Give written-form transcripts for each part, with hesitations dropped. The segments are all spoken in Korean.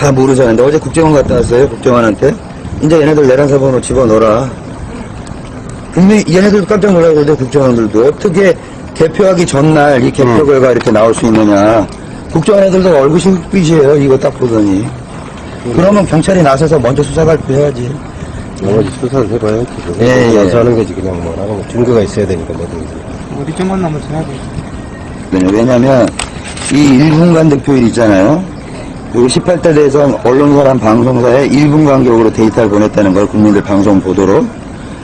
다 모르잖아. 근데 어제 국정원 갔다 왔어요. 국정원한테. 이제 얘네들 내란사 번호 집어넣어라. 분명히 얘네들도 깜짝 놀라거든요. 국정원들도. 어떻게 개표하기 전날 이 개표 결과 이렇게 나올 수 있느냐. 국정원 애들도 얼굴이 삐이에요. 이거 딱 보더니. 그러면 경찰이 나서서 먼저 수사 발표해야지. 나머지 수사를 해봐야지. 예. 나서하는 거지. 그냥 뭐 하는 거 증거가 있어야 되니까 뭐든지. 어디 좀 만나면 전화해. 왜냐면 이 1분간 득표일 있잖아요. 그리고 18대 대선 언론사랑 방송사에 1분 간격으로 데이터를 보냈다는 걸 국민들 방송 보도록.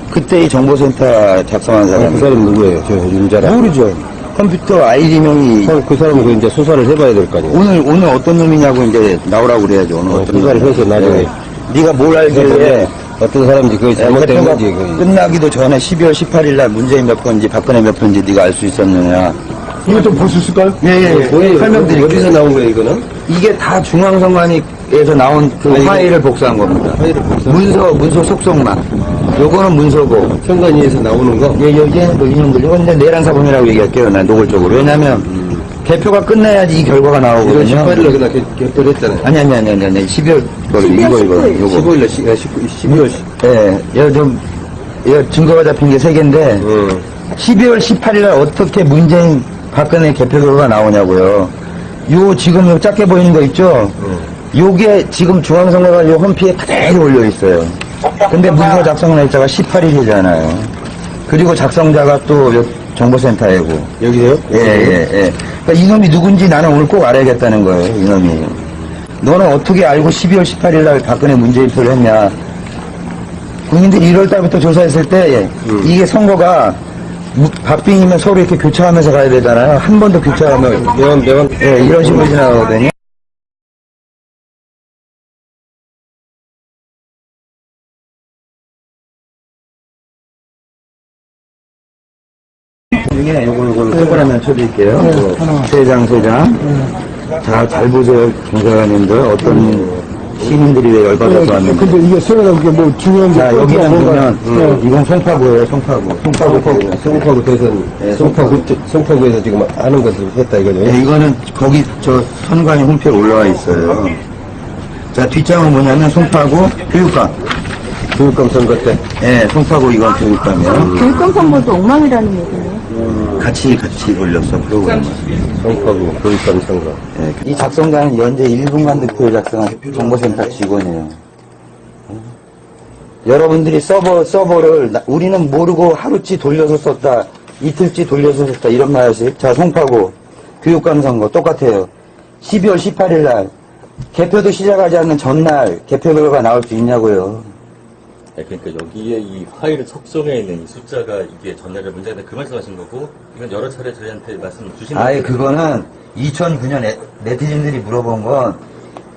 그때 이 정보센터 작성한 사람. 그 사람 누구예요? 저 윤자랑. 모르죠. 컴퓨터 아이디명이. 그 사람은 그 이제 수사를 해봐야 될 거 아니에요? 오늘 어떤 놈이냐고 이제 나오라고 그래야죠. 오늘 어떤 수사를 해서 나중에. 네가 뭘 알길래 어떤 사람인지 그게 잘못된 대표가 건지. 끝나기도 전에 12월 18일 날 문재인 몇 번인지 박근혜 몇 번인지 네가 알 수 있었느냐. 이거 좀 볼 수 있을까요? 예. 설명드릴게요. 어디서 나온 거예요, 이거는? 이게 다 중앙선관위에서 나온 그 파일을 복사한 겁니다. 파일을 복사? 문서 속성만. 요거는 문서고. 선관위에서 나오는 거? 예, 여기에 뭐 이놈들. 이건 이제 내란사본이라고 얘기할게요. 난 노골적으로. 왜냐면, 개표가 끝나야지 이 결과가 나오거든요. 18일날 그날 개표를 했잖아요. 아니. 12월, 이거. 15일날, 12월. 예, 증거가 잡힌 게 3개인데, 12월 18일 날 어떻게 문재인, 박근혜 개표 결과가 나오냐고요. 지금 요 작게 보이는 거 있죠? 요게 지금 중앙선거관리 홈페이지에 그대로 올려 있어요. 근데 문서 작성 날짜가 18일이잖아요. 그리고 작성자가 또 정보센터이고. 여기에요? 예. 그러니까 이놈이 누군지 나는 오늘 꼭 알아야겠다는 거예요, 이놈이. 너는 어떻게 알고 12월 18일 날 박근혜 문재인표를 했냐. 국민들이 1월 달부터 조사했을 때, 이게 선거가 박빙이면 서로 이렇게 교차하면서 가야 되잖아요. 한 번 더 교차하면. 매번. 예, 이런 식으로 지나가거든요. 중에 요걸 동그라미 쳐드릴게요. 세 장. 자, 잘 보세요, 경찰관님들. 어떤 시민들이 왜 열받아서 왔는지. 근데 이게 세가지고 이게 뭐 중요한 게. 자, 여기는 보면, 이건 송파구예요, 송파구. 송파구 대선. 네, 송파구에서 지금 하는 것을 했다 이거죠? 네, 이거는 거기, 선관위 홈페이지에 올라와 있어요. 자, 뒷장은 뭐냐면, 송파구 교육감. 교육감 선거 때. 예, 송파구 이건 교육감이요. 교육감 선거도 엉망이라는 얘기네요. 같이 돌렸어, 프로그램을. 송파구 교육감 선거. 예, 이 작성자는 현재 1분간 득표를 작성한 정보센터 직원이에요. 여러분들이 서버를 우리는 모르고 하루치 돌려서 썼다, 이틀치 돌려서 썼다, 이런 말 하세요. 자, 송파구 교육감 선거 똑같아요. 12월 18일 날 개표도 시작하지 않는 전날 개표 결과가 나올 수 있냐고요. 네, 그러니까 여기에 이 파일 속성에 있는 이 숫자가 이게 전날에 문제가 그 말씀하신 거고, 이건 여러 차례 저희한테 말씀 주신 아예 그거는 2009년 네티즌들이 물어본 건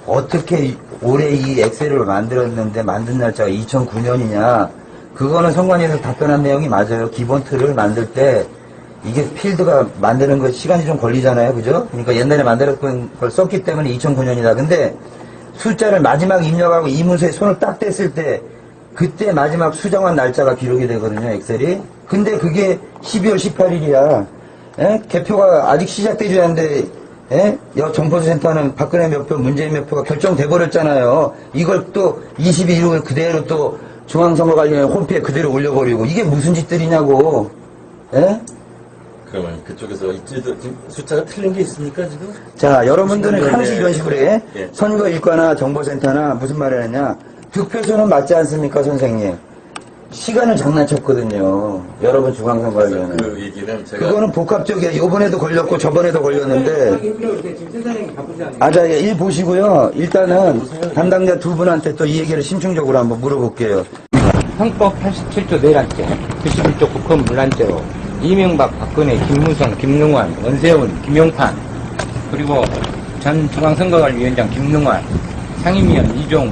어떻게 올해 이 엑셀을 만들었는데 만든 날짜가 2009년이냐. 그거는 선관위에서 답변한 내용이 맞아요. 기본 틀을 만들 때 이게 필드가 만드는 거 시간이 좀 걸리잖아요. 그죠? 그러니까 옛날에 만들었던 걸 썼기 때문에 2009년이다. 근데 숫자를 마지막 입력하고 이문서에 손을 딱 댔을 때 그때 마지막 수정한 날짜가 기록이 되거든요, 엑셀이. 근데 그게 12월 18일이야. 개표가 아직 시작되지 않는데, 정보센터는 박근혜 몇 표, 문재인 몇 표가 결정돼 버렸잖아요. 이걸 또 22일 그대로 또 중앙선거관리위원회 홈페이지에 그대로 올려버리고, 이게 무슨 짓들이냐고. 그러면 그쪽에서 지금 숫자가 틀린 게 있습니까, 지금? 자, 여러분들은 항상 이런 식으로 해. 예. 선거일과나 정보센터나 무슨 말을 하냐. 득표수는 맞지 않습니까, 선생님? 시간을 장난쳤거든요. 여러분 중앙선거위원회는. 그 얘기는 제가. 그거는 복합적이야. 요번에도 걸렸고 저번에도 걸렸는데. 자, 일 보시고요. 일단은 담당자 두 분한테 또 이 얘기를 심층적으로 한번 물어볼게요. 형법 87조 내란죄, 91조 국헌 문란죄로 이명박, 박근혜, 김무성, 김능환, 원세훈, 김용판, 그리고 전 중앙선거관리위원장 김능환, 상임위원 이종우,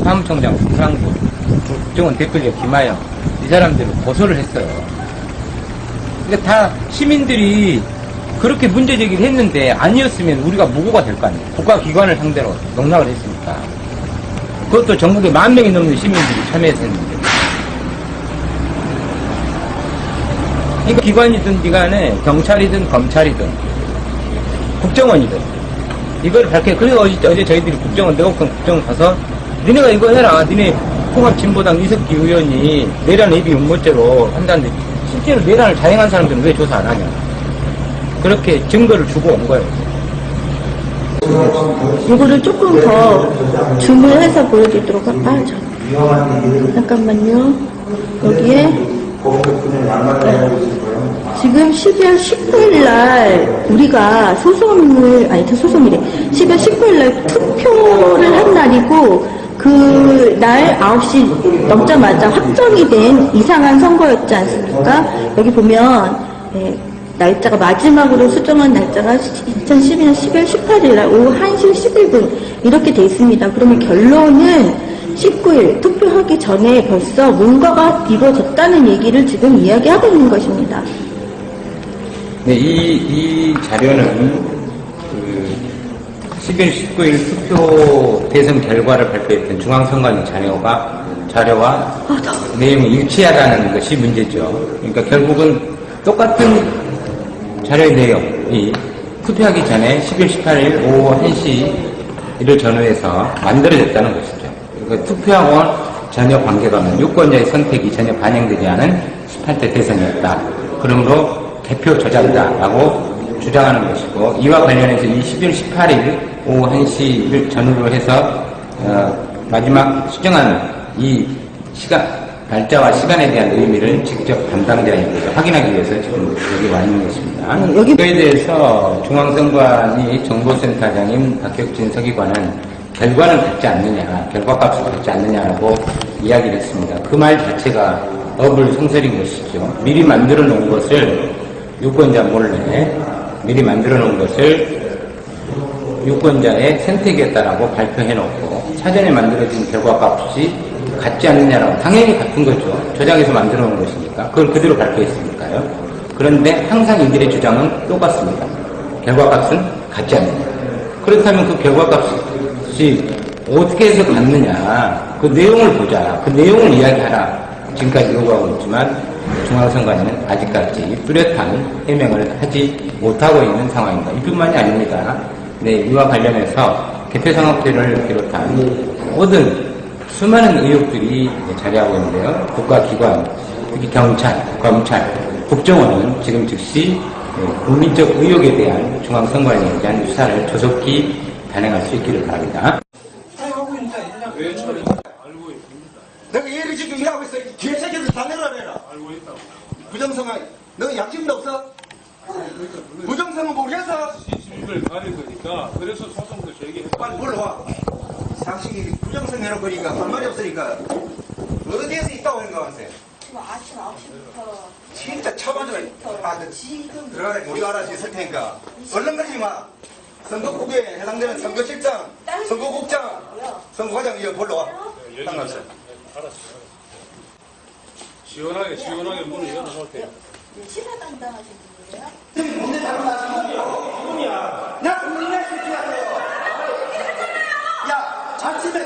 사무총장 구상구, 국정원 대표적 김하영, 이 사람들을 고소를 했어요. 그러니까 다 시민들이 그렇게 문제 제기를 했는데 아니었으면 우리가 무고가 될 거 아니에요. 국가기관을 상대로 농락을 했으니까. 그것도 전국에 10,000명이 넘는 시민들이 참여해서 했는데. 그러니까 기관이든 기관에 경찰이든 검찰이든 국정원이든 이걸 그리고 어제 저희들이 내곡동 국정원 가서, 니네가 이거 해라. 니네 통합진보당 이석기 의원이 내란 예비 음모죄로 한다는데, 실제로 내란을 자행한 사람들은 왜 조사 안 하냐. 그렇게 증거를 주고 온 거예요. 이거를 조금 더 줌을 해서 보여드리도록 할까요? 잠깐만요. 여기에 지금 12월 19일 날 우리가 소송이래. 12월 19일 날 투표를 한 날이고 그 날 9시 넘자마자 확정이 된 이상한 선거였지 않습니까? 여기 보면 날짜가 마지막으로 수정한 날짜가 2012년 12월 18일 날 오후 1시 11분 이렇게 돼 있습니다. 그러면 결론은 19일 투표하기 전에 벌써 뭔가가 이루어졌다는 얘기를 지금 이야기하고 있는 것입니다. 네, 이 자료는 11월 19일 투표 대선 결과를 발표했던 중앙선관위 자료와 내용이 일치하다는 것이 문제죠. 그러니까 결국은 똑같은 자료의 내용이 투표하기 전에 11월 18일 오후 1시를 전후해서 만들어졌다는 것이죠. 그러니까 투표하고는 전혀 관계가 없는 유권자의 선택이 전혀 반영되지 않은 18대 대선이었다. 그러므로 개표 조작이다라고 주장하는 것이고, 이와 관련해서 이 11월 18일 오후 1시를 전후로 해서 마지막 수정한 이 날짜와 시간에 대한 의미를 직접 담당자에게 확인하기 위해서 지금 여기 와 있는 것입니다. 이거에 대해서 중앙선관위 정보센터장인 박혁진 서기관은 결과는 받지 않느냐, 결과값을 받지 않느냐라고 이야기를 했습니다. 그 말 자체가 어불성설인 것이죠. 미리 만들어 놓은 것을 유권자 몰래 미리 만들어 놓은 것을 유권자의 선택이었다라고 발표해놓고 사전에 만들어진 결과값이 같지 않느냐라고, 당연히 같은 거죠. 조작해서 만들어 놓은 것이니까 그걸 그대로 발표했으니까요. 그런데 항상 이들의 주장은 똑같습니다. 결과값은 같지 않느냐. 그렇다면 그 결과값이 어떻게 해서 같느냐, 그 내용을 보자, 그 내용을 이야기하라 지금까지 요구하고 있지만 중앙선관위는 아직까지 뚜렷한 해명을 하지 못하고 있는 상황입니다. 이뿐만이 아닙니다. 네, 이와 관련해서 개표상업회를 비롯한 모든 수많은 의혹들이 자리하고 있는데요. 국가기관, 특히 경찰, 검찰, 국정원은 지금 즉시 국민적 의혹에 대한 중앙선관위에 대한 수사를 조속히 단행할 수 있기를 바랍니다. 내가 얘를 지금 일하고 있어. 뒤에 새끼들 다 내려라. 알고 있다. 부정선거, 너 약점도 없어? 부정선거 모르겠어? 시집을 가릴 거니까 그래서 소송도 제기해. 빨리 불러와. 상식이 부정선거 해놓고 그러니까 할 말이 없으니까 어디에서 있다고 하는 거 같아? 지금 아침 9시부터 진짜 차반적으로 지금 들어가라. 우리가 알아서 있을 테니까 얼른 그러지 마. 선거국에 해당되는 선거실장, 선거국장, 선거과장 이거 불러와. 상관없어. 알았어. 시원하게 문을 열어놓을게요. 시사 담당하신 분이에요? 뭔데 다른 나시고 누구냐? 나 국민의 새끼야. 야, 자칫에 왜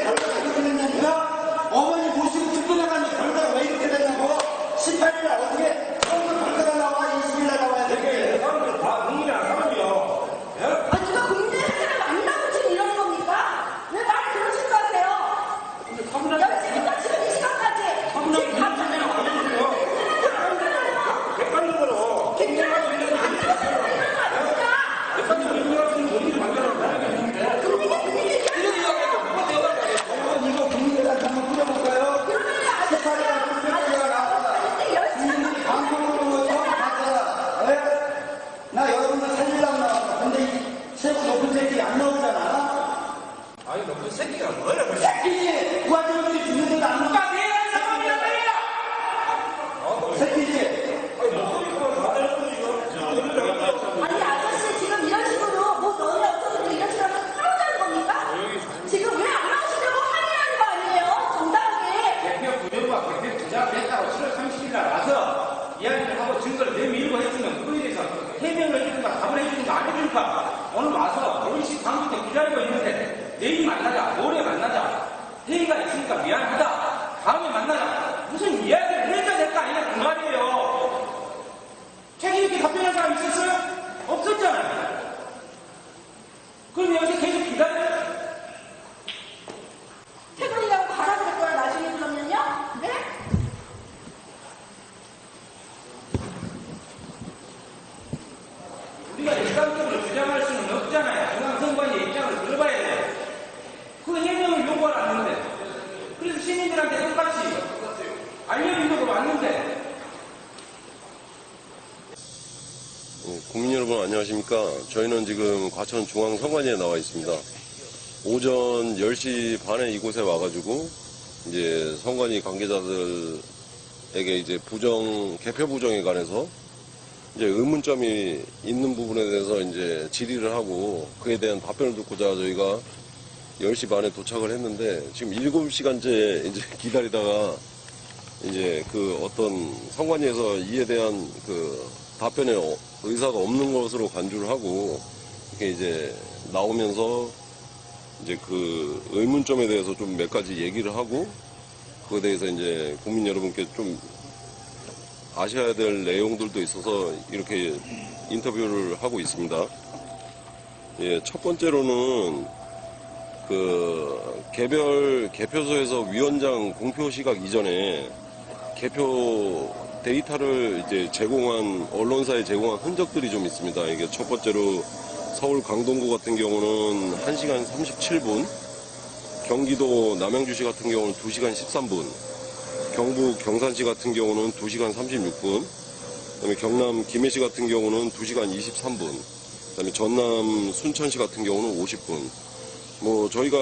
결과가 어머니 모시고 듣고 나가는 결과가 왜 이렇게 됐냐고. 18일날 어떻게 결과가 나와? 20일날 나와야 되게. 사람들 다 국민이 안 사람이요. 아, 누가 국민의 새끼를 만나고 지금 이러는 겁니까? 왜 말을 그런 식으로 하세요? 여기 지금 이 시간까지 지금 다 계십니까? 저희는 지금 과천 중앙선관위에 나와 있습니다. 오전 10시 반에 이곳에 와가지고 이제 선관위 관계자들에게 이제 개표 부정에 관해서 이제 의문점이 있는 부분에 대해서 이제 질의를 하고 그에 대한 답변을 듣고자 저희가 10시 반에 도착을 했는데 지금 7시간째 이제 기다리다가 이제 그 어떤 선관위에서 이에 대한 그 답변에 의사가 없는 것으로 간주를 하고 이렇게 이제 나오면서 이제 그 의문점에 대해서 좀 몇 가지 얘기를 하고 그거에 대해서 이제 국민 여러분께 좀 아셔야 될 내용들도 있어서 이렇게 인터뷰를 하고 있습니다. 예, 첫 번째로는 그 개별 개표소에서 위원장 공표 시각 이전에 개표 데이터를 이제 제공한 언론사에 제공한 흔적들이 좀 있습니다. 이게 첫 번째로 서울 강동구 같은 경우는 1시간 37분, 경기도 남양주시 같은 경우는 2시간 13분, 경북 경산시 같은 경우는 2시간 36분, 그다음에 경남 김해시 같은 경우는 2시간 23분, 그다음에 전남 순천시 같은 경우는 50분. 뭐 저희가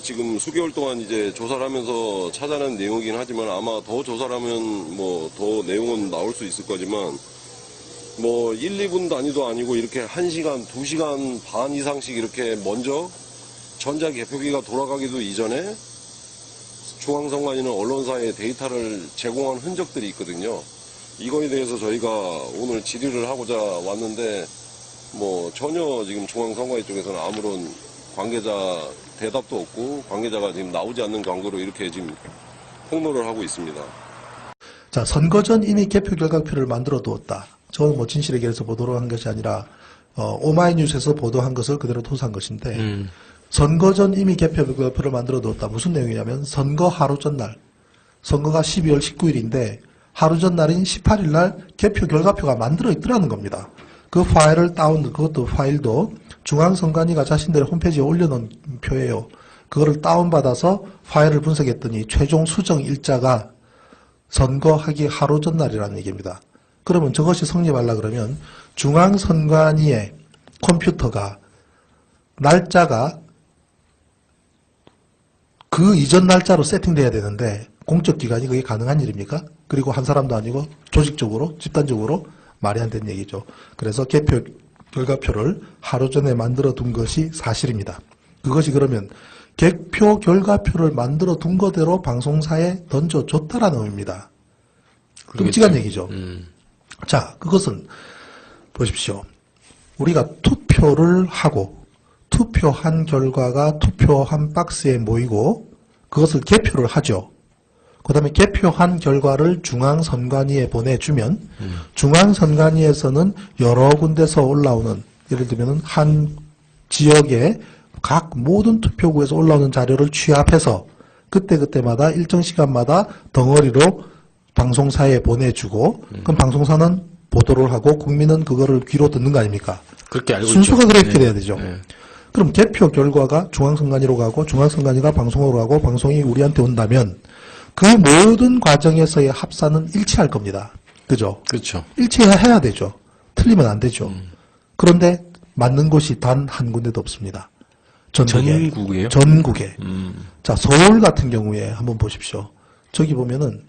지금 수개월 동안 이제 조사를 하면서 찾아낸 내용이긴 하지만 아마 더 조사를 하면 뭐 더 내용은 나올 수 있을 거지만 뭐 1, 2분 단위도 아니고 이렇게 1시간, 2시간 반 이상씩 이렇게 먼저 전자개표기가 돌아가기도 이전에 중앙선관위는 언론사에 데이터를 제공한 흔적들이 있거든요. 이거에 대해서 저희가 오늘 질의를 하고자 왔는데 뭐 전혀 지금 중앙선관위 쪽에서는 아무런 관계자 대답도 없고 관계자가 지금 나오지 않는 광고로 이렇게 지금 폭로를 하고 있습니다. 자, 선거 전 이미 개표 결과표를 만들어 두었다. 저는 뭐 진실의 길에서 보도를 한 것이 아니라 오마이뉴스에서 보도한 것을 그대로 토스한 것인데 선거 전 이미 개표 결과표를 만들어 두었다. 무슨 내용이냐면 선거 하루 전날, 선거가 12월 19일인데 하루 전날인 18일 날 개표 결과표가 만들어 있더라는 겁니다. 그 파일을 그것도 파일도 중앙선관위가 자신들의 홈페이지에 올려놓은 표예요. 그거를 다운받아서 파일을 분석했더니 최종 수정 일자가 선거하기 하루 전날이라는 얘기입니다. 그러면 저것이 성립하려 그러면 중앙선관위의 컴퓨터가 날짜가 그 이전 날짜로 세팅돼야 되는데 공적기관이 그게 가능한 일입니까? 그리고 한 사람도 아니고 조직적으로 집단적으로 말이 안 되는 얘기죠. 그래서 개표 결과표를 하루 전에 만들어 둔 것이 사실입니다. 그것이 그러면 개표 결과표를 만들어 둔 거대로 방송사에 던져줬다라는 의미입니다. 끔찍한 얘기죠. 자, 그것은 보십시오. 우리가 투표를 하고 투표한 결과가 투표한 박스에 모이고 그것을 개표를 하죠. 그 다음에 개표한 결과를 중앙선관위에 보내주면 중앙선관위에서는 여러 군데서 올라오는 예를 들면 한 지역의 각 모든 투표구에서 올라오는 자료를 취합해서 그때그때마다 일정 시간마다 덩어리로 방송사에 보내주고 그럼 방송사는 보도를 하고 국민은 그거를 귀로 듣는 거 아닙니까? 그렇게 알고 순서가 있죠. 그렇게 네. 돼야 되죠. 네. 그럼 개표 결과가 중앙선관위로 가고 중앙선관위가 방송으로 가고 방송이 우리한테 온다면 그 모든 과정에서의 합산은 일치할 겁니다. 그죠? 그렇죠. 일치해야 되죠. 틀리면 안 되죠. 그런데 맞는 곳이 단 한 군데도 없습니다. 전국이에요? 전국에. 자, 서울 같은 경우에 한번 보십시오. 저기 보면은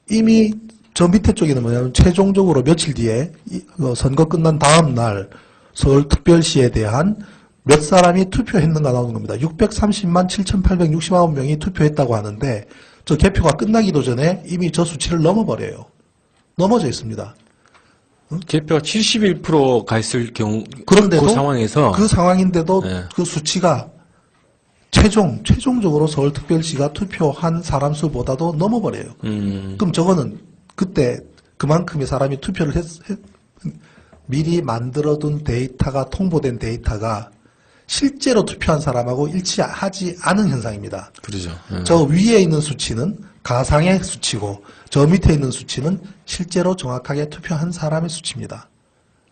이미 저 밑에 쪽에는 뭐냐면 최종적으로 며칠 뒤에 선거 끝난 다음 날 서울특별시에 대한 몇 사람이 투표했는가 나오는 겁니다. 630만 7,869명이 투표했다고 하는데 저 개표가 끝나기도 전에 이미 저 수치를 넘어버려요. 넘어져 있습니다. 개표가 71%가 있을 경우 그런데도 그 상황에서 그 상황인데도 네. 그 수치가 최종적으로 서울특별시가 투표한 사람 수보다도 넘어버려요. 그럼 저거는 그때 그만큼의 사람이 투표를 미리 만들어둔 데이터가 통보된 데이터가 실제로 투표한 사람하고 일치하지 않은 현상입니다. 그러죠. 저 위에 있는 수치는 가상의 수치고 저 밑에 있는 수치는 실제로 정확하게 투표한 사람의 수치입니다.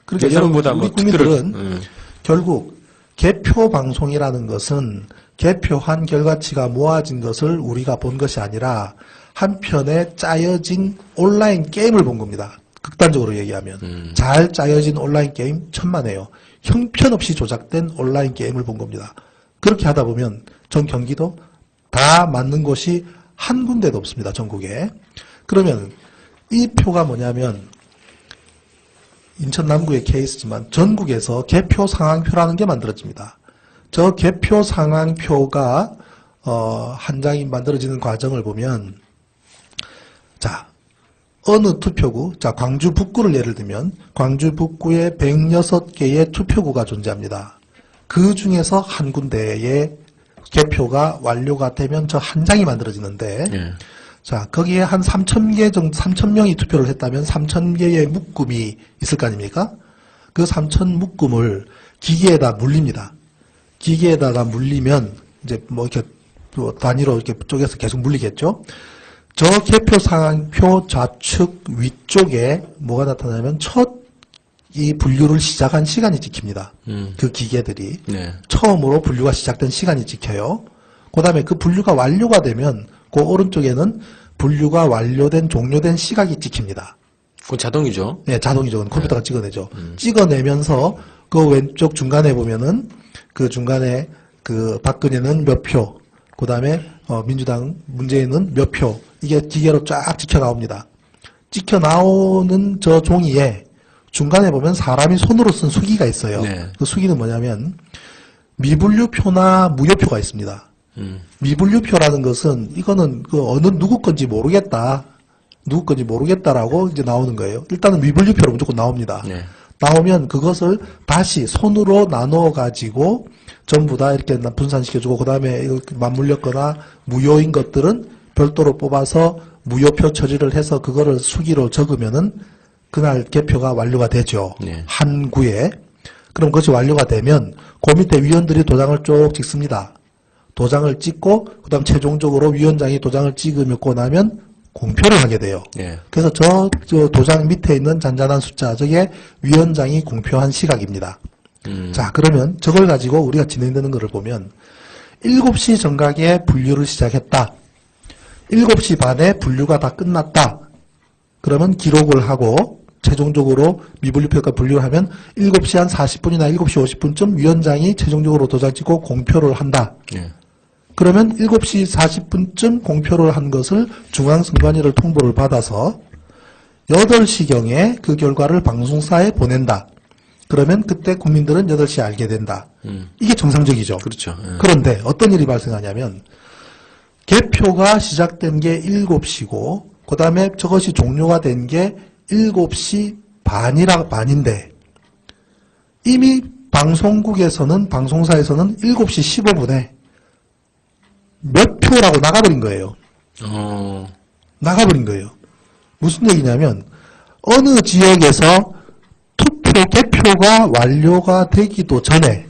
그러니까 여러분 우리 국민들은 결국 개표 방송이라는 것은 개표한 결과치가 모아진 것을 우리가 본 것이 아니라 한편에 짜여진 온라인 게임을 본 겁니다. 극단적으로 얘기하면. 잘 짜여진 온라인 게임 천만에요. 형편없이 조작된 온라인 게임을 본 겁니다. 그렇게 하다 보면 전 경기도 다 맞는 곳이 한 군데도 없습니다. 전국에. 그러면 이 표가 뭐냐면 인천 남구의 케이스지만 전국에서 개표 상황표라는 게 만들어집니다. 저 개표 상황표가 한 장이 만들어지는 과정을 보면 자 어느 투표구, 자 광주 북구를 예를 들면 광주 북구에 106개의 투표구가 존재합니다. 그 중에서 한 군데의 개표가 완료가 되면 저 한 장이 만들어지는데 자 거기에 한 3,000개 정도 3,000명이 투표를 했다면 3,000개의 묶음이 있을 거 아닙니까? 그 3,000 묶음을 기계에다 물립니다. 기계에다가 물리면 이제 뭐 이렇게 단위로 이렇게 쪼개서 계속 물리겠죠. 저 개표 상황표 좌측 위쪽에 뭐가 나타나냐면 첫 이 분류를 시작한 시간이 찍힙니다. 그 기계들이 처음으로 분류가 시작된 시간이 찍혀요. 그 다음에 그 분류가 완료가 되면 그 오른쪽에는 분류가 완료된 종료된 시각이 찍힙니다. 그건 자동이죠? 네, 자동이죠. 그건 컴퓨터가 찍어내죠. 찍어내면서 그 왼쪽 중간에 보면은 그 중간에 그 박근혜는 몇 표, 그 다음에 민주당 문재인은 몇 표, 이게 기계로 쫙 찍혀 나옵니다. 찍혀 나오는 저 종이에 중간에 보면 사람이 손으로 쓴 수기가 있어요. 그 수기는 뭐냐면 미분류표나 무효표가 있습니다. 미분류표라는 것은 이거는 그 어느 누구 건지 모르겠다. 누구 건지 모르겠다라고 이제 나오는 거예요. 일단은 미분류표로 무조건 나옵니다. 나오면 그것을 다시 손으로 나누어 가지고 전부 다 이렇게 분산시켜주고 그 다음에 맞물렸거나 무효인 것들은 별도로 뽑아서 무효표 처리를 해서 그거를 수기로 적으면은 그날 개표가 완료가 되죠. 한 구에. 그럼 그것이 완료가 되면 그 밑에 위원들이 도장을 쭉 찍습니다. 도장을 찍고 그 다음 최종적으로 위원장이 도장을 찍고 나면 공표를 하게 돼요. 그래서 저 도장 밑에 있는 잔잔한 숫자 저게 위원장이 공표한 시각입니다. 자 그러면 저걸 가지고 우리가 진행되는 것을 보면 7시 정각에 분류를 시작했다. 7시 반에 분류가 다 끝났다. 그러면 기록을 하고 최종적으로 미분류표가 분류를 하면 7시 한 40분이나 7시 50분쯤 위원장이 최종적으로 도장 찍고 공표를 한다. 그러면 7시 40분쯤 공표를 한 것을 중앙선관위를 통보를 받아서 8시경에 그 결과를 방송사에 보낸다. 그러면 그때 국민들은 8시에 알게 된다. 이게 정상적이죠. 그렇죠. 그런데 어떤 일이 발생하냐면 개표가 시작된 게 7시고 그 다음에 저것이 종료가 된 게 7시 반인데 이미 방송국에서는 방송사에서는 7시 15분에 몇 표라고 나가버린 거예요. 나가버린 거예요. 무슨 얘기냐면 어느 지역에서 투표 개표가 완료가 되기도 전에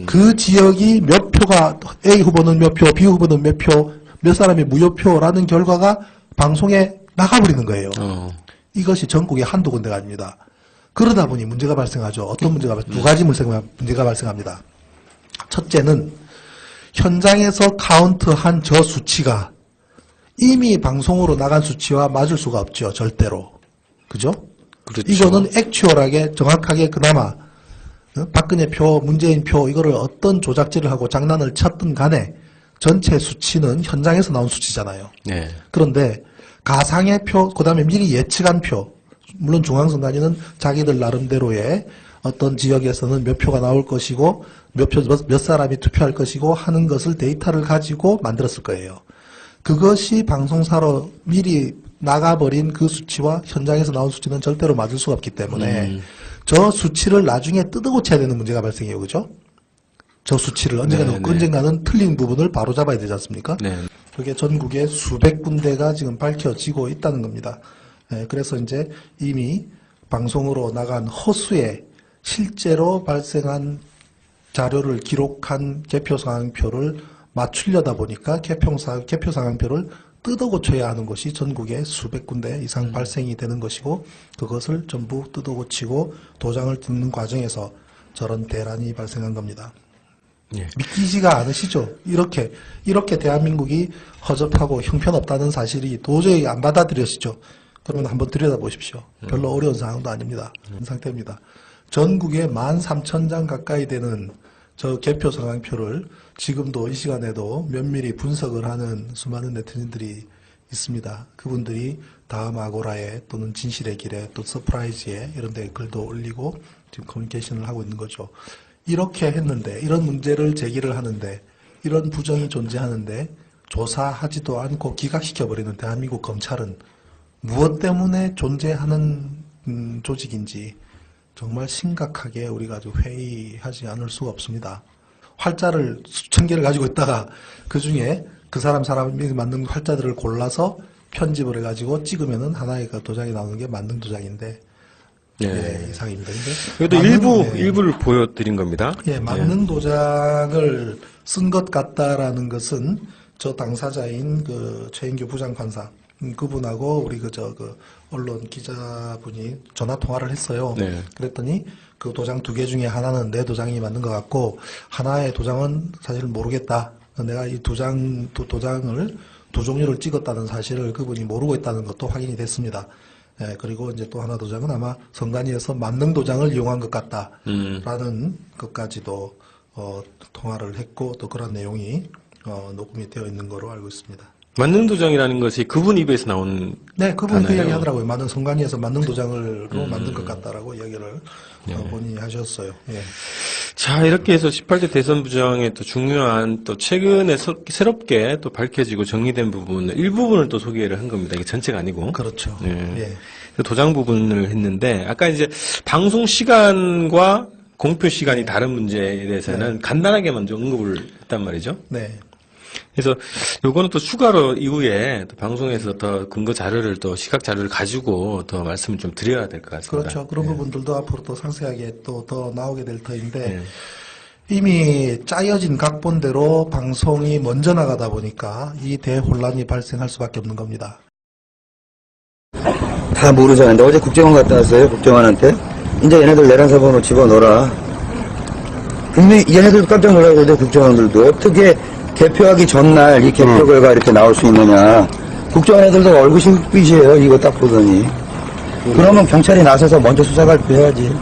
그 지역이 몇 표가 A 후보는 몇 표, B 후보는 몇 표, 몇 사람이 무효표라는 결과가 방송에 나가버리는 거예요. 이것이 전국에 한두 군데가 아닙니다. 그러다 보니 문제가 발생하죠. 어떤 문제가 두 가지 문제가 발생합니다. 첫째는 현장에서 카운트한 저 수치가 이미 방송으로 나간 수치와 맞을 수가 없죠. 절대로. 그죠? 그렇죠. 이거는 액츄얼하게 정확하게 그나마 박근혜 표, 문재인 표 이거를 어떤 조작질을 하고 장난을 쳤든 간에 전체 수치는 현장에서 나온 수치잖아요. 그런데 가상의 표, 그 다음에 미리 예측한 표, 물론 중앙선관위는 자기들 나름대로의 어떤 지역에서는 몇 표가 나올 것이고 몇 사람이 투표할 것이고 하는 것을 데이터를 가지고 만들었을 거예요. 그것이 방송사로 미리 나가버린 그 수치와 현장에서 나온 수치는 절대로 맞을 수가 없기 때문에 저 수치를 나중에 뜯어고쳐야 되는 문제가 발생해요. 그죠? 저 수치를 언젠가는 틀린 부분을 바로잡아야 되지 않습니까? 그게 전국에 수백 군데가 지금 밝혀지고 있다는 겁니다. 그래서 이제 이미 방송으로 나간 허수의 실제로 발생한 자료를 기록한 개표상황표를 맞추려다 보니까 개표상황표를 뜯어고쳐야 하는 것이 전국에 수백 군데 이상 발생이 되는 것이고 그것을 전부 뜯어고치고 도장을 뜯는 과정에서 저런 대란이 발생한 겁니다. 믿기지가 않으시죠? 이렇게 대한민국이 허접하고 형편없다는 사실이 도저히 안 받아들여지죠? 그러면 한번 들여다보십시오. 별로 어려운 상황도 아닙니다. 그런 상태입니다. 전국에 13,000장 가까이 되는 저 개표 상황표를 지금도 이 시간에도 면밀히 분석을 하는 수많은 네티즌들이 있습니다. 그분들이 다음 아고라에 또는 진실의 길에 또 서프라이즈에 이런 데 글도 올리고 지금 커뮤니케이션을 하고 있는 거죠. 이렇게 했는데 이런 문제를 제기를 하는데 이런 부정이 존재하는데 조사하지도 않고 기각시켜버리는 대한민국 검찰은 무엇 때문에 존재하는 조직인지 정말 심각하게 우리가 아주 회의하지 않을 수가 없습니다. 활자를 수천 개를 가지고 있다가 그 중에 그 사람이 만든 활자들을 골라서 편집을 해가지고 찍으면은 하나의 그 도장이 나오는 게 만능 도장인데 예, 이상입니다. 근데 그래도 일부를 보여드린 겁니다. 예, 만능 도장을 쓴 것 같다라는 것은 저 당사자인 그 최인규 부장판사 그분하고 우리 그 언론 기자분이 전화 통화를 했어요. 네. 그랬더니 그 도장 2개 중에 하나는 내 도장이 맞는 것 같고 하나의 도장은 사실 모르겠다. 내가 이 도장을 2종류를 찍었다는 사실을 그분이 모르고 있다는 것도 확인이 됐습니다. 예, 그리고 이제 또 하나 도장은 아마 선관위에서 만능 도장을 이용한 것 같다라는 것까지도 통화를 했고 또 그런 내용이 녹음이 되어 있는 거로 알고 있습니다. 만능 도장이라는 것이 그분 입에서 나온 네, 그분이 그 단어예요. 이야기 하더라고요. 만능 선관위에서 만능 도장으로 만든 것 같다라고 이야기를 본인이 하셨어요. 예. 자, 이렇게 해서 18대 대선 부정의 또 중요한 또 최근에 새롭게 또 밝혀지고 정리된 부분을 일부분을 또 소개를 한 겁니다. 이게 전체가 아니고. 그렇죠. 예. 도장 부분을 했는데 아까 이제 방송 시간과 공표 시간이 다른 문제에 대해서는 간단하게 먼저 언급을 했단 말이죠. 네. 그래서 요거는 또 추가로 이후에 또 방송에서 더 근거 자료를 또 시각 자료를 가지고 더 말씀을 좀 드려야 될 것 같습니다. 그렇죠. 그런 부분들도 앞으로 또 상세하게 또 더 나오게 될 터인데 이미 짜여진 각본대로 방송이 먼저 나가다 보니까 이 대혼란이 발생할 수밖에 없는 겁니다. 다 모르잖아요. 근데 어제 국정원 갔다 왔어요. 국정원한테. 이제 얘네들 내란사 번호 집어넣어라. 분명히 얘네들도 깜짝 놀라거든요. 국정원들도. 어떻게 개표하기 전날 이 개표 결과 이렇게 나올 수 있느냐. 국정원 애들도 얼굴이 흑빛이에요. 이거 딱 보더니. 그러면 경찰이 나서서 먼저 수사 발표해야지.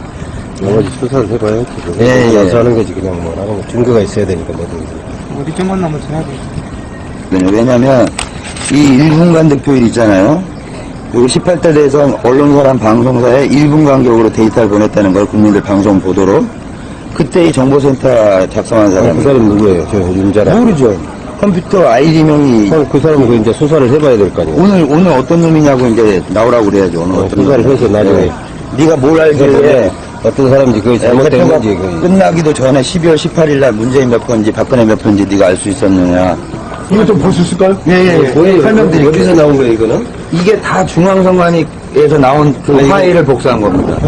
나머지 수사를 해봐야지. 예, 예. 수사하는 거지 그냥 뭐 하는 거 증거가 있어야 되니까 뭐든지. 어디 좀 만나면 전화돼. 왜냐면 이 1분간 득표일 있잖아요. 그리고 18대 대선 언론사랑 방송사에 1분 간격으로 데이터를 보냈다는 걸 국민들 방송 보도로. 그때 이 정보센터 작성한 사람. 그 사람 누구예요? 저 윤자라. 모르죠. 컴퓨터 아이디명이. 그 사람은 그 이제 수사를 해봐야 될 거 아니에요? 오늘 어떤 놈이냐고 이제 나오라고 그래야죠. 오늘 어떤 수사를 놈이. 해서 나중에. 네가 뭘 알길래. 어떤 사람인지 그게 잘못된 개표가 건지. 그게. 끝나기도 전에 12월 18일 날 문재인 몇 번지 박근혜 몇 번지 네가 알 수 있었느냐. 이거 좀 볼 수 있을까요? 예. 설명드릴게요. 어디서 나온 거예요 이거는? 이게 다 중앙선관위에서 나온 그 파일을 복사한 겁니다.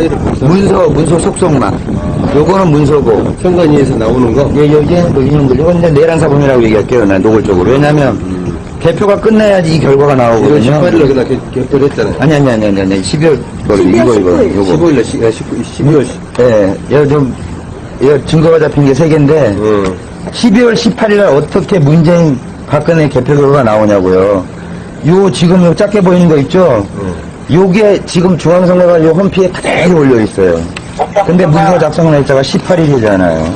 문서 속성만. 요거는 문서고. 선관위에서 나오는 거? 예, 이놈들. 이건 이제 내란사 범이라고 얘기할게요. 난 노골적으로. 왜냐면, 개표가 끝나야지 이 결과가 나오거든요. 18일날 그날 개표를 했잖아요. 아니. 12월, 이거. 15일날, 12월. 예, 증거가 잡힌 게 3개인데, 12월 18일날 어떻게 문재인, 박근혜 개표 결과가 나오냐고요. 지금 요 작게 보이는 거 있죠? 요게 지금 중앙선거관리 홈피에 그대로 올려있어요. 근데 문서 작성 날짜가 18일이잖아요.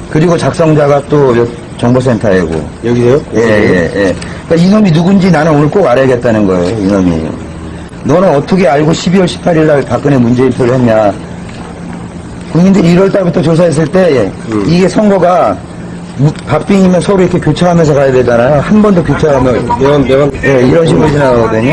그리고 작성자가 또 정보센터이고. 여기에요? 예. 그러니까 이놈이 누군지 나는 오늘 꼭 알아야겠다는 거예요, 이놈이. 너는 어떻게 알고 12월 18일 날 박근혜 문재인 표를 했냐. 국민들이 1월 달부터 조사했을 때, 이게 선거가 박빙이면 서로 이렇게 교차하면서 가야 되잖아요. 한 번 더 교차하면. 명함. 예, 이런 식으로 지나가거든요.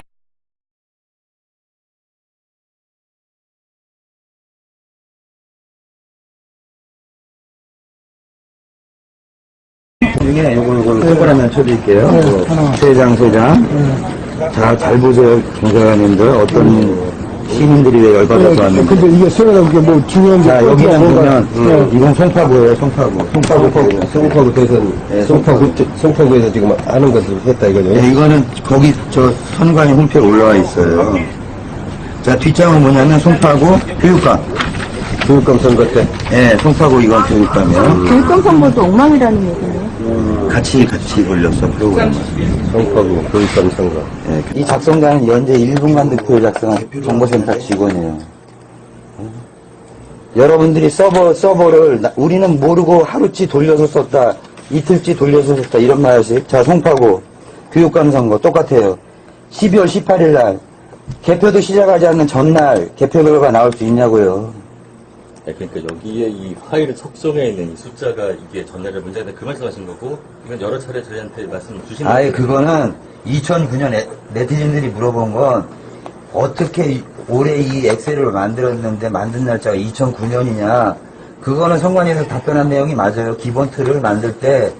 중에 요걸 손가락만 쳐드릴게요. 세 장. 자, 잘 보세요, 경찰관님들. 어떤 시민들이 왜 열받아서 왔는지. 근데 이게 쓰려고 이게 뭐 중요한 게. 자, 여기는 보면, 이건 송파구예요, 송파구. 송파구 대선, 송파구에서 지금 하는 것을 했다 이거죠? 네, 이거는 거기 선관위 홈페이지에 올라와 있어요. 자, 뒷장은 뭐냐면 송파구 교육감. 교육감 선거 때. 예, 송파구 이건 교육감이요. 교육감 선거도 엉망이라는 얘기네요. 같이 걸렸어, 프로그램. 송파구 교육감 선거. 예, 이 작성자는 현재 1분간 득표를 작성한 정보센터 직원이에요. 여러분들이 서버를 우리는 모르고 하루치 돌려서 썼다, 이틀치 돌려서 썼다 이런 말씩. 자, 송파구 교육감 선거 똑같아요. 12월 18일 날 개표도 시작하지 않는 전날 개표 결과 나올 수 있냐고요. 네, 그러니까 여기에 이 파일을 속성에 있는 이 숫자가 이게 전날에 문제인데 그 말씀하신 거고 이건 여러 차례 저희한테 말씀 주신 아예 그거는 2009년 네티즌들이 물어본 건 어떻게 올해 이 엑셀을 만들었는데 만든 날짜가 2009년이냐. 그거는 선관위에서 답변한 내용이 맞아요. 기본 틀을 만들 때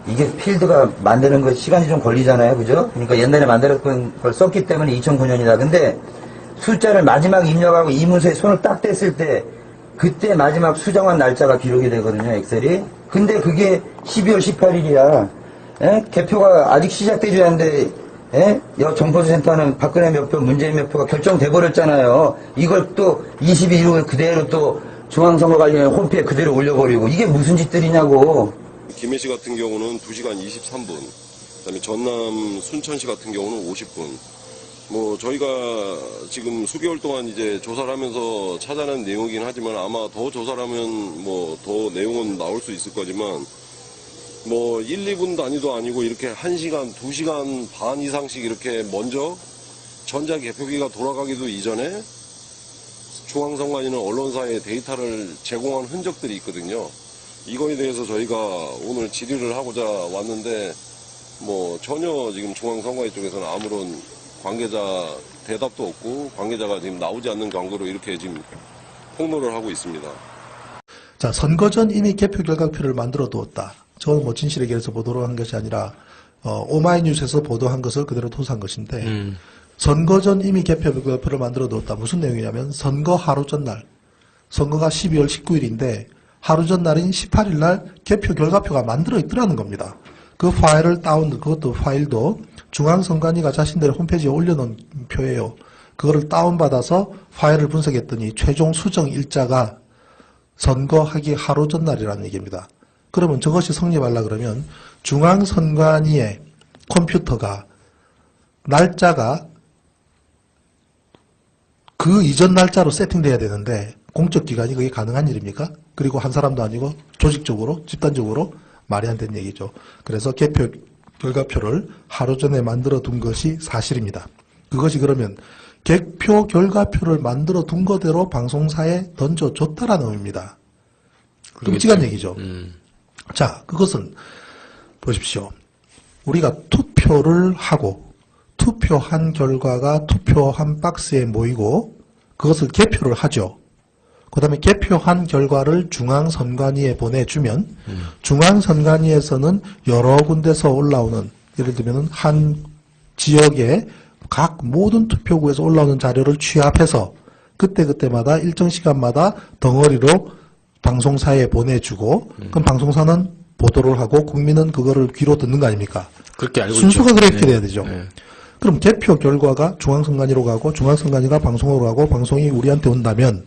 이게 필드가 만드는 거 시간이 좀 걸리잖아요. 그죠? 그러니까 옛날에 만들었던 걸 썼기 때문에 2009년이다. 근데 숫자를 마지막 입력하고 이문서에 손을 딱 댔을 때 그때 마지막 수정한 날짜가 기록이 되거든요. 엑셀이. 근데 그게 12월 18일이야. 예? 개표가 아직 시작되지 않는데 예? 정보센터는 박근혜 몇 표, 문재인 몇 표가 결정돼 버렸잖아요. 이걸 또 22일 그대로 또 중앙선거관리위원회 홈페이지에 그대로 올려버리고 이게 무슨 짓들이냐고. 김해시 같은 경우는 2시간 23분, 그다음에 전남 순천시 같은 경우는 50분. 뭐 저희가 지금 수개월 동안 이제 조사를 하면서 찾아낸 내용이긴 하지만 아마 더 조사를 하면 뭐 더 내용은 나올 수 있을 거지만 뭐 1, 2분 단위도 아니고 이렇게 1시간, 2시간 반 이상씩 이렇게 먼저 전자개표기가 돌아가기도 이전에 중앙선관위는 언론사에 데이터를 제공한 흔적들이 있거든요. 이거에 대해서 저희가 오늘 질의를 하고자 왔는데 뭐 전혀 지금 중앙선관위 쪽에서는 아무런 관계자 대답도 없고 관계자가 지금 나오지 않는 경우로 이렇게 지금 폭로를 하고 있습니다. 자, 선거 전 이미 개표 결과표를 만들어 두었다. 저는 뭐 진실의 길에서 보도를 한 것이 아니라 오마이뉴스에서 보도한 것을 그대로 토스한 것인데 선거 전 이미 개표 결과표를 만들어 두었다. 무슨 내용이냐면 선거 하루 전날, 선거가 12월 19일인데 하루 전날인 18일 날 개표 결과표가 만들어 있더라는 겁니다. 그 파일을 그것도 파일도 중앙선관위가 자신들의 홈페이지에 올려놓은 표예요. 그거를 다운받아서 파일을 분석했더니 최종 수정 일자가 선거하기 하루 전날이라는 얘기입니다. 그러면 저것이 성립하려 그러면 중앙선관위의 컴퓨터가 날짜가 그 이전 날짜로 세팅돼야 되는데 공적기관이 그게 가능한 일입니까? 그리고 한 사람도 아니고 조직적으로 집단적으로 말이 안 되는 얘기죠. 그래서 개표 결과표를 하루 전에 만들어 둔 것이 사실입니다. 그것이 그러면 개표 결과표를 만들어 둔 거대로 방송사에 던져줬다라는 의미입니다. 끔찍한 얘기죠. 자, 그것은 보십시오. 우리가 투표를 하고 투표한 결과가 투표한 박스에 모이고 그것을 개표를 하죠. 그 다음에 개표한 결과를 중앙선관위에 보내주면 중앙선관위에서는 여러 군데서 올라오는 예를 들면 한 지역의 각 모든 투표구에서 올라오는 자료를 취합해서 그때그때마다 일정 시간마다 덩어리로 방송사에 보내주고 그럼 방송사는 보도를 하고 국민은 그거를 귀로 듣는 거 아닙니까? 그렇게 알고 순서가 있죠. 그렇게 네. 돼야 되죠. 네. 그럼 개표 결과가 중앙선관위로 가고 중앙선관위가 방송으로 가고 방송이 우리한테 온다면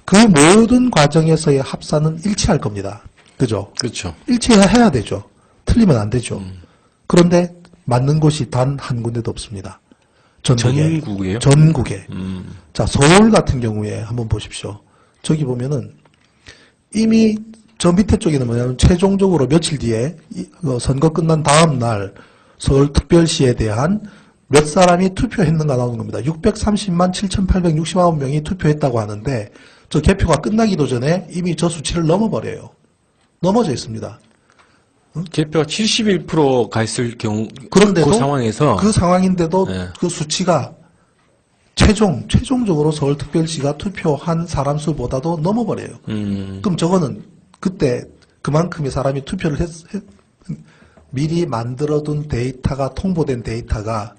그 모든 과정에서의 합산은 일치할 겁니다. 그죠? 그렇죠. 일치해야 되죠. 틀리면 안 되죠. 그런데 맞는 곳이 단 한 군데도 없습니다. 전국이에요? 전국에. 자, 서울 같은 경우에 한번 보십시오. 저기 보면은 이미 저 밑에 쪽에는 뭐냐면 최종적으로 며칠 뒤에 선거 끝난 다음 날 서울특별시에 대한 몇 사람이 투표했는가 나오는 겁니다. 630만 7,869명이 투표했다고 하는데 저 개표가 끝나기도 전에 이미 저 수치를 넘어버려요. 넘어져 있습니다. 개표가 71%가 있을 경우 그런데도 그 상황에서 그 상황인데도 네. 그 수치가 최종적으로 서울특별시가 투표한 사람 수보다도 넘어버려요. 그럼 저거는 그때 그만큼의 사람이 투표를 미리 만들어둔 데이터가 통보된 데이터가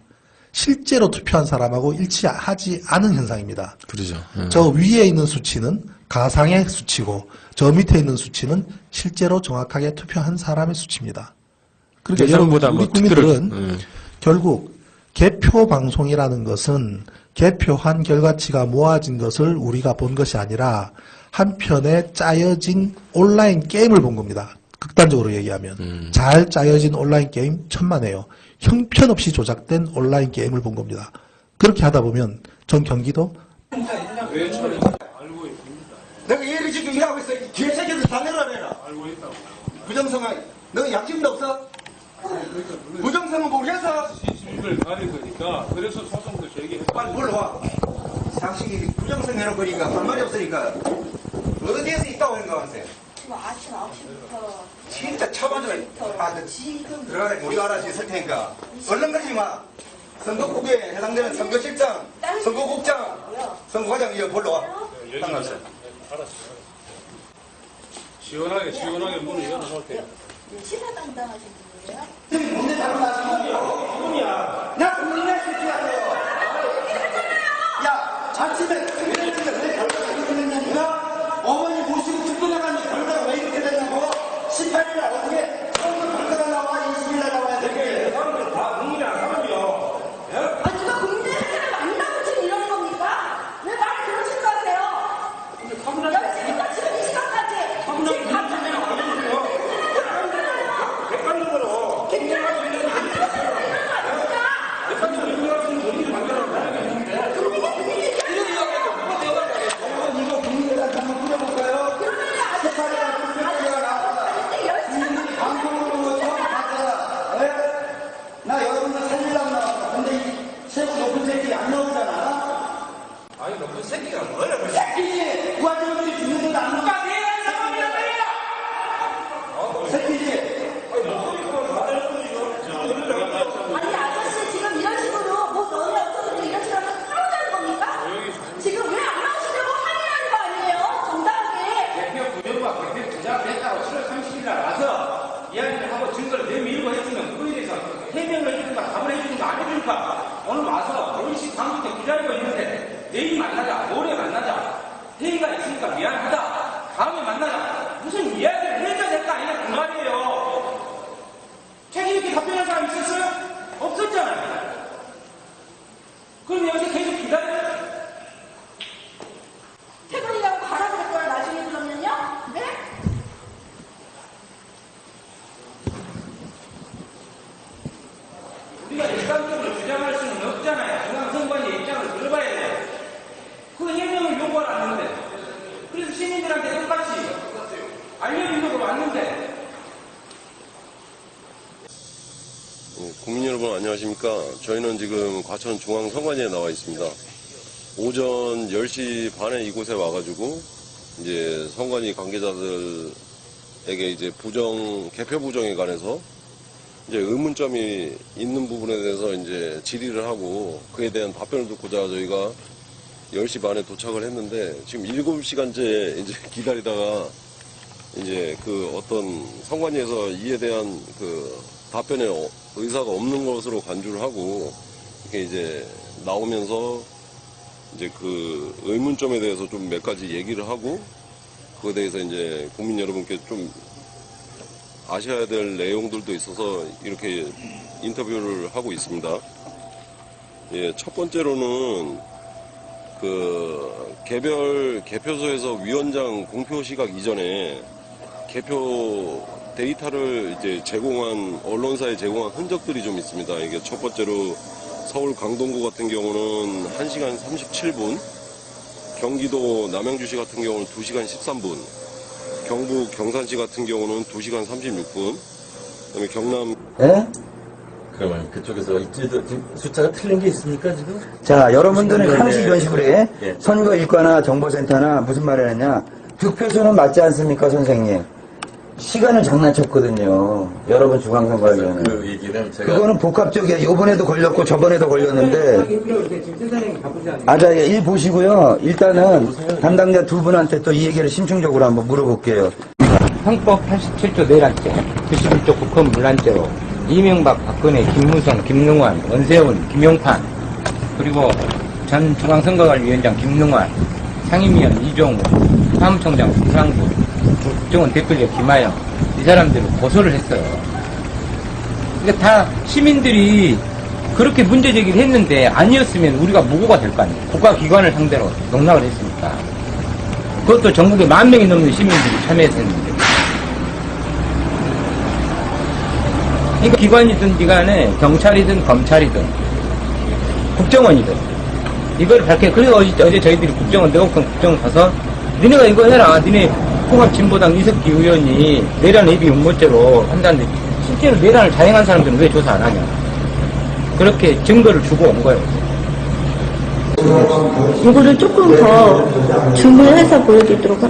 실제로 투표한 사람하고 일치하지 않은 현상입니다. 그러죠. 저 위에 있는 수치는 가상의 수치고 저 밑에 있는 수치는 실제로 정확하게 투표한 사람의 수치입니다. 그러니까 예상보다 여러분, 우리 뭐 국민들은 결국 개표 방송이라는 것은 개표한 결과치가 모아진 것을 우리가 본 것이 아니라 한편에 짜여진 온라인 게임을 본 겁니다. 극단적으로 얘기하면. 잘 짜여진 온라인 게임 천만에요. 형편없이 조작된 온라인 게임을 본 겁니다. 그렇게 하다 보면 전 경기도 내가 얘를 지금 일하고 있어. 뒤에 새끼들 다 내려놔라. 알고 있다고. 부정성은 너 약점도 없어? 부정성은 모르겠어? 시집을 가릴 거니까 그래서 소송도 제기했다. 빨리 불러와. 상식이 부정성 해놓으니까 할 말이 없으니까 어디에서 있다고 생각하세요? 아침 9시부터 진짜 처맞으면 지금 들어가라. 우리가 알아서 있을 테니까 얼른 그러지 마. 선거국에 해당되는 선거실장, 선거국장, 선거과장 이거 불러와. 땅 가서. 알았어. 시원하게 문을 열어놓을 테니까. 시사 담당하신 분이에요? 문제 잘못하시면 누구야? 나 국민의 새끼야. 야, 아침에 왜 결과가 그랬냐니까 어머니 모시고 듣고 나가는데 결과가 왜 이렇게 됐냐고 18일날 어떻게 처음부터 결과가 나와 20일날 나와야 되게 사람들 다 국민이랑 사람이요. 아니 누가 국민의힘을 만나고 지금 이러는 겁니까? 왜 말을 그런 식으로 하세요? 열심히부터 지금 이 시간까지 지금 감사해요. 나 여러분들 살리려고 나왔어. 근데 이 최고 높은 새끼 안 나오잖아. 아니 높은 새끼가 뭐야? 그 새끼지. 부하들이 죽는 것도 안 나와. 내가 사람이란 말이야. 새끼지. 아니 아저씨 지금 이런 식으로 뭐 너네 없어도 이런 식으로 하면 싸우자는 겁니까? 지금 왜 안 나오시려고 항의하는 거 아니에요? 정당하게. 대표 부정과 대표 조작했다고 7월 30일 날 와서 이야기를 하고 증거를 내밀고 했으면 그거에 대해서 해명을 해주는가 답을 해주는가 안 해주는가 오늘 와서 10시 반부터 기다리고 있는데 내일 만나자 모레 만나자 회의가 있으니까 미안하다 다음에 만나자 무슨 이야기를 해줘야 될까 아니냐 그 말이에요. 책임 있게 답변한 사람 있었어요? 없었잖아요. 그럼 여기서 계속 기다려. 퇴근이라고 가라고 할 거야 나중에 그러면요? 네? 우리가 일방적으로 주장할 수는 없잖아요. 중앙선관위의 입장을 들어봐야 돼요. 그 해명을 요구하라는데 그래서 시민들한테 똑같이 알려주려고 왔는데 국민 여러분 안녕하십니까. 저희는 지금 과천 중앙선관위에 나와 있습니다. 오전 10시 반에 이곳에 와가지고 이제 선관위 관계자들에게 이제 개표 부정에 관해서 이제 의문점이 있는 부분에 대해서 이제 질의를 하고 그에 대한 답변을 듣고자 저희가 10시 반에 도착을 했는데 지금 7시간째 이제 기다리다가 이제 그 어떤 선관위에서 이에 대한 그 답변에 의사가 없는 것으로 간주를 하고 이렇게 이제 나오면서 이제 그 의문점에 대해서 좀 몇 가지 얘기를 하고 그거에 대해서 이제 국민 여러분께 좀 아셔야 될 내용들도 있어서 이렇게 인터뷰를 하고 있습니다. 예, 첫 번째로는 그 개별 개표소에서 위원장 공표 시각 이전에 개표 데이터를 이제 제공한 언론사에 제공한 흔적들이 좀 있습니다. 이게 첫 번째로 서울 강동구 같은 경우는 1시간 37분, 경기도 남양주시 같은 경우는 2시간 13분, 경북 경산시 같은 경우는 2시간 36분, 그다음에 경남. 예? 그러면 그쪽에서 지금 숫자가 틀린 게 있습니까 지금? 자, 여러분들은 항상 이런 식으로 해. 예. 선거일과나 정보센터나 무슨 말을 했냐. 득표수는 맞지 않습니까, 선생님? 시간을 장난쳤거든요. 여러분 중앙선거위원회. 그 얘기는 제가 그거는 복합적이야. 이번에도 걸렸고 저번에도 걸렸는데. 자, 일 보시고요. 일단은 담당자 두 분한테 또 이 얘기를 심층적으로 한번 물어볼게요. 형법 87조 내란죄, 91조 국헌 문란죄로 이명박, 박근혜, 김무성, 김능환, 원세훈, 김용판, 그리고 전 중앙선거관리위원장 김능환, 상임위원 이종우, 사무총장 김상구, 국정원 대표적 김하영, 이 사람들을 고소를 했어요. 그러니까 다 시민들이 그렇게 문제제기를 했는데 아니었으면 우리가 무고가 될 거 아니에요. 국가기관을 상대로 농락을 했으니까. 그것도 전국에 10,000명이 넘는 시민들이 참여해서 했는데. 그러니까 기관이든 기관에 경찰이든 검찰이든 국정원이든 이걸 그래서 어제 저희들이 내곡동 국정원 가서 니네가 이거 해라. 니네 통합진보당 이석기 의원이 내란 예비 음모죄로 한다는데 실제로 내란을 자행한 사람들은 왜 조사 안 하냐. 그렇게 증거를 주고 온 거예요. 이거를 조금 더 줌을 해서 보여드리도록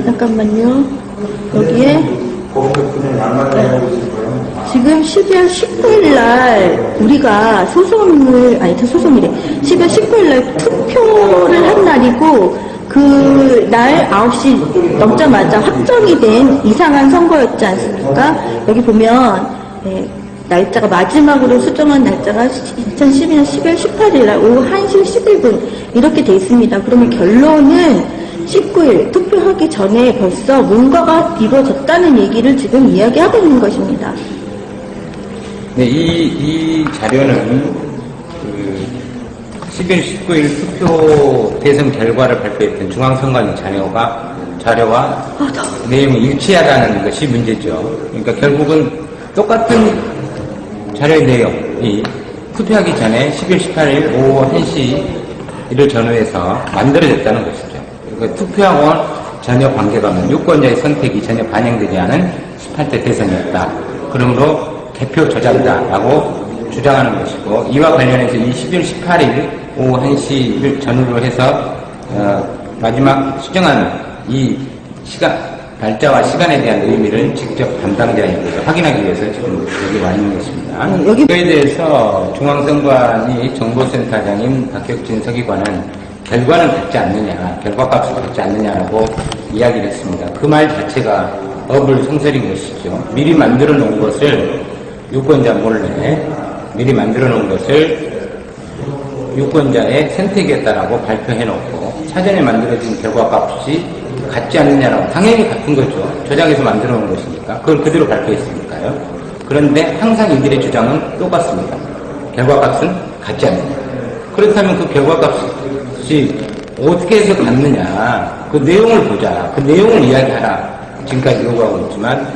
잠깐만요. 여기에 지금 12월 19일 날 우리가 소송을 12월 19일 날 투표를 한 날이고 그 날 9시 넘자마자 확정이 된 이상한 선거였지 않습니까? 여기 보면 날짜가 마지막으로 수정한 날짜가 2012년 12월 18일 날 오후 1시 11분 이렇게 돼 있습니다. 그러면 결론은 19일 투표하기 전에 벌써 뭔가가 이루어졌다는 얘기를 지금 이야기하고 있는 것입니다. 네, 이 자료는 12월 19일 투표 대선 결과를 발표했던 중앙선관위 자료와 내용이 일치하다는 것이 문제죠. 그러니까 결국은 똑같은 자료의 내용이 투표하기 전에 12월 18일 오후 1시를 전후해서 만들어졌다는 것이죠. 그러니까 투표하고는 전혀 관계가 없는 유권자의 선택이 전혀 반영되지 않은 18대 대선이었다. 그러므로 개표 조작이다라고 주장하는 것이고, 이와 관련해서 이 12월 18일 오후 1시를 전후로 해서 마지막 수정한 이 날짜와 시간에 대한 의미를 직접 담당자에게 확인하기 위해서 지금 여기 와 있는 것입니다. 이거에 대해서 중앙선관위 정보센터장인 박혁진 서기관은 결과는 같지 않느냐, 결과값을 같지 않느냐라고 이야기를 했습니다. 그 말 자체가 어불성설인 것이죠. 미리 만들어 놓은 것을 유권자 몰래 미리 만들어 놓은 것을 유권자의 선택이었다라고 발표해놓고 사전에 만들어진 결과값이 같지 않느냐라고, 당연히 같은 거죠. 조작해서 만들어 놓은 것이니까 그걸 그대로 발표했으니까요. 그런데 항상 이들의 주장은 똑같습니다. 결과값은 같지 않느냐. 그렇다면 그 결과값이 어떻게 해서 같느냐, 그 내용을 보자, 그 내용을 이야기하라 지금까지 요구하고 있지만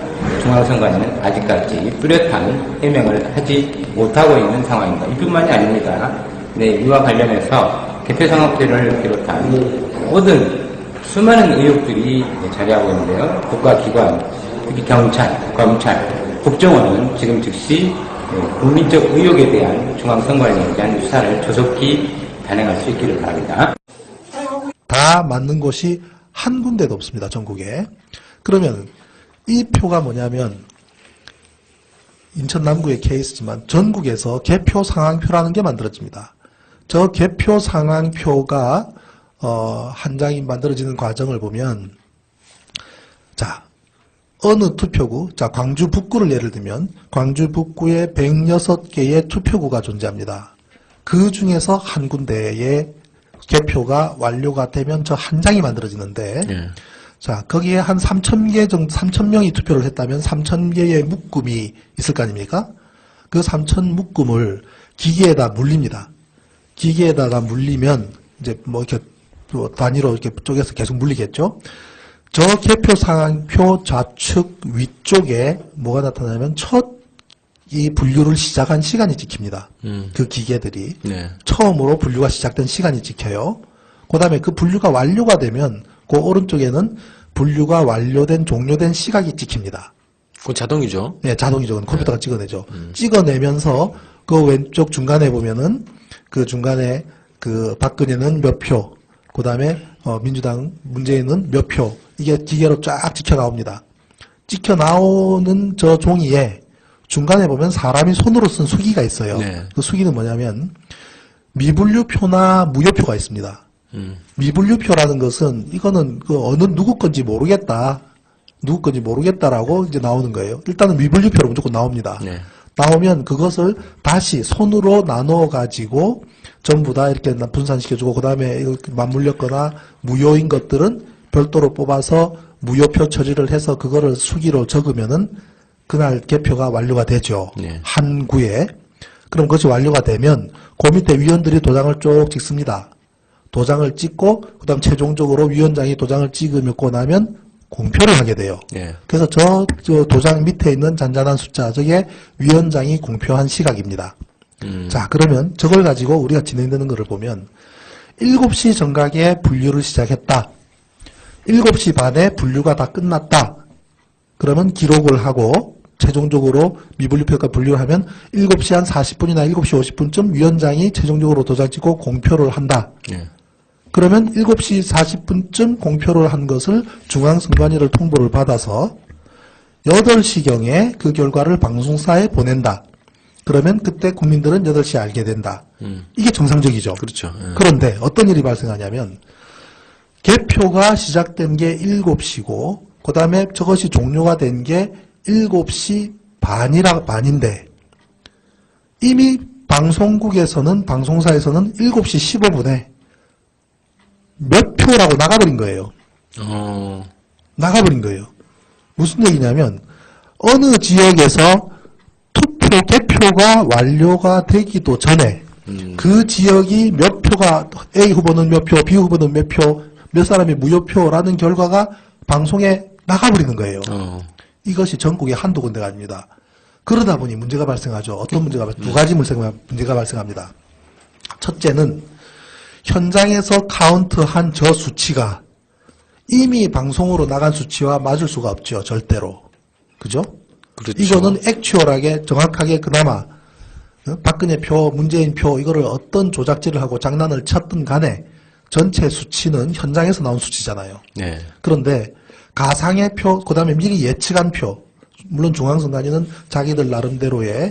중앙선관위는 아직까지 뚜렷한 해명을 하지 못하고 있는 상황입니다. 이뿐만이 아닙니다. 네, 이와 관련해서 개표상업회를 비롯한 모든 수많은 의혹들이 자리하고 있는데요. 국가기관, 특히 경찰, 검찰, 국정원은 지금 즉시 국민적 의혹에 대한 중앙선관위에 대한 수사를 조속히 단행할 수 있기를 바랍니다. 다 맞는 곳이 한 군데도 없습니다. 전국에. 그러면 이 표가 뭐냐면 인천 남구의 케이스지만 전국에서 개표 상황표라는 게 만들어집니다. 저 개표 상황표가 한 장이 만들어지는 과정을 보면, 자, 어느 투표구, 자, 광주 북구를 예를 들면 광주 북구에 106개의 투표구가 존재합니다. 그 중에서 한 군데의 개표가 완료가 되면 저 한 장이 만들어지는데, 자, 거기에 한 3,000개 정도, 3,000명이 투표를 했다면 3,000개의 묶음이 있을 거 아닙니까? 그 3,000 묶음을 기계에다 물립니다. 기계에다가 물리면 이제 뭐 이렇게 단위로 이렇게 쪼개서 계속 물리겠죠? 저 개표 상황표 좌측 위쪽에 뭐가 나타나냐면 이 분류를 시작한 시간이 찍힙니다. 그 기계들이. 네. 처음으로 분류가 시작된 시간이 찍혀요. 그 다음에 그 분류가 완료가 되면 그 오른쪽에는 분류가 완료된 종료된 시각이 찍힙니다. 그건 자동이죠? 네, 자동이죠. 컴퓨터가 찍어내죠. 찍어내면서 그 왼쪽 중간에 보면은 그 중간에 그 박근혜는 몇 표, 그 다음에 민주당 문재인은 몇 표, 이게 기계로 쫙 찍혀 나옵니다. 찍혀 나오는 저 종이에 중간에 보면 사람이 손으로 쓴 수기가 있어요. 네. 그 수기는 뭐냐면 미분류표나 무효표가 있습니다. 미분류표라는 것은 이거는 그 어느 누구 건지 모르겠다. 누구 건지 모르겠다라고 이제 나오는 거예요. 일단은 미분류표로 무조건 나옵니다. 네. 나오면 그것을 다시 손으로 나눠 가지고 전부 다 이렇게 분산시켜주고, 그 다음에 맞물렸거나 무효인 것들은 별도로 뽑아서 무효표 처리를 해서 그거를 수기로 적으면은 그날 개표가 완료가 되죠. 네. 한 구에. 그럼 그것이 완료가 되면 그 밑에 위원들이 도장을 쭉 찍습니다. 도장을 찍고 그다음 최종적으로 위원장이 도장을 찍고 나면 공표를 하게 돼요. 예. 그래서 저 도장 밑에 있는 잔잔한 숫자 저게 위원장이 공표한 시각입니다. 자, 그러면 저걸 가지고 우리가 진행되는 것을 보면 7시 정각에 분류를 시작했다. 7시 반에 분류가 다 끝났다. 그러면 기록을 하고 최종적으로 미분류표가 분류를 하면 7시 한 40분이나 7시 50분쯤 위원장이 최종적으로 도장 찍고 공표를 한다. 예. 그러면 7시 40분쯤 공표를 한 것을 중앙선관위를 통보를 받아서 8시경에 그 결과를 방송사에 보낸다. 그러면 그때 국민들은 8시에 알게 된다. 이게 정상적이죠. 그렇죠. 예. 그런데 어떤 일이 발생하냐면 개표가 시작된 게 7시고 그 다음에 저것이 종료가 된 게 7시 반인데 이미 방송국에서는 방송사에서는 7시 15분에 몇 표라고 나가버린 거예요. 나가버린 거예요. 무슨 얘기냐면 어느 지역에서 개표가 완료가 되기도 전에 그 지역이 몇 표가 A 후보는 몇 표, B 후보는 몇 표, 몇 사람이 무효표라는 결과가 방송에 나가버리는 거예요. 이것이 전국에 한두 군데가 아닙니다. 그러다 보니 문제가 발생하죠. 어떤 문제가 두 가지 문제가 발생합니다. 첫째는 현장에서 카운트한 저 수치가 이미 방송으로 나간 수치와 맞을 수가 없죠. 절대로. 그죠? 그렇죠. 이거는 액츄얼하게 정확하게 그나마 박근혜 표, 문재인 표 이거를 어떤 조작질을 하고 장난을 쳤든 간에 전체 수치는 현장에서 나온 수치잖아요. 네. 그런데 가상의 표, 그 다음에 미리 예측한 표, 물론 중앙선관위는 자기들 나름대로의